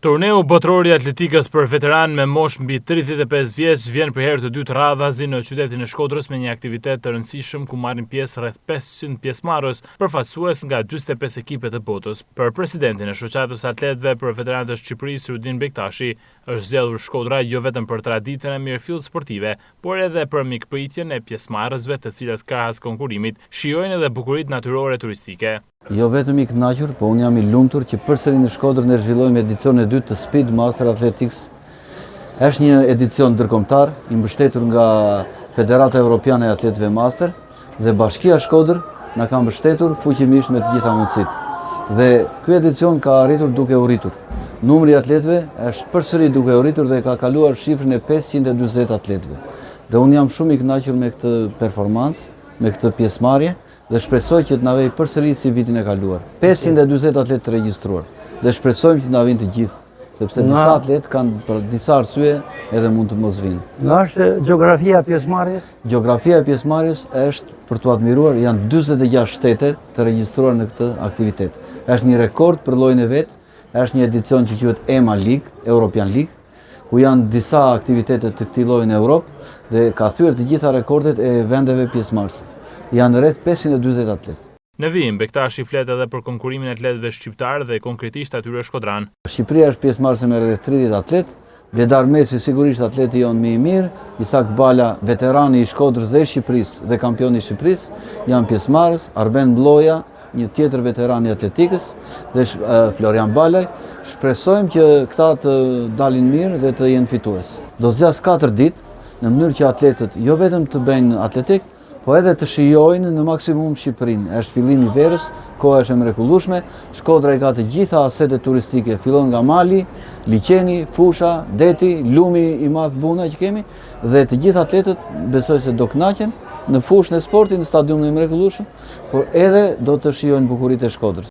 Turneu botëror i atletikës për veteran me moshë mbi 35 vjeç vjen për herë të dytë radhazi në qytetin e Shkodrës me një aktivitet të rëndësishëm ku marrin pjesë rreth 500 pjesëmarrës, përfaqësues nga 45 ekipe të botës. Për presidentin e shoqatës atletëve për veteranët e Shqipërisë, Rudin Bektashi, është zgjedhur Shkodra jo vetëm për traditën e mirëfillt sportive, por edhe për mikpritjen e pjesëmarrësve, të cilët krahas konkurimit shijojnë edhe bukuritë natyrore turistike. Jo vetëm i kënaqur, po unë jam i lumtur që përsëri në Shkodër ne zhvillojmë edicionin e dytë të Speed Master Athletics. Është një edicion ndërkombëtar i mbështetur nga Federata Evropiane e Atletëve Master dhe Bashkia Shkodër na ka mbështetur fuqimisht me të gjitha mundësitë. Dhe ky edicion ka arritur duke u rritur. Numri i atletëve është përsëri duke u rritur dhe ka kaluar shifrën e 540 atletëve. Dhe unë jam shumë i kënaqur me këtë performancë, me këtë pjesëmarrje dhe shpresoj që të na vijë përsëri si vitin e kaluar. 540 atletë të regjistruar dhe shpresojmë që të na vinë të gjithë, sepse disa atletë kanë për disa arsye edhe mund të mos vinë. Nga është gjeografia e pjesëmarrjes? Gjeografia e pjesëmarrjes është për t'u admiruar, janë 46 shtete të regjistruar në këtë aktivitet. Është një rekord për llojin e vet, është një edicion që quhet EMA League, European League, ku janë disa aktivitete të këtij lloji në Europë dhe ka thyer të gjitha rekordet e vendeve pjesëmarrëse. Janë rreth 540 atletë. Në vijim, Bektashi flet edhe për konkurimin e atletëve shqiptar dhe konkretisht atyre shkodran. Shqipëria është pjesëmarrëse me rreth 30 atletë. Bledar Mesi sigurisht atleti jonë më i mirë, Isak Bala, veterani i Shkodrës dhe Shqipërisë dhe kampioni i Shqipërisë, janë pjesëmarrës, Arben Mloja, një tjetër veteran i atletikës dhe Florian Balaj. Shpresojmë që këta të dalin mirë dhe të jenë fitues. Do zgjas 4 ditë në mënyrë që atletët jo vetëm të bëjnë atletik, po edhe të shijojnë në maksimum Shqipërinë. Është fillimi i verës, koha është e mrekullueshme. Shkodra i ka të gjitha asetet turistike, fillon nga mali, liqeni, fusha, deti, lumi i madh Buna që kemi dhe të gjithë atletët besoj se do kënaqen në fushën e sportit, në stadiumin e mrekullueshëm, por edhe do të shijojnë bukuritë e Shkodrës.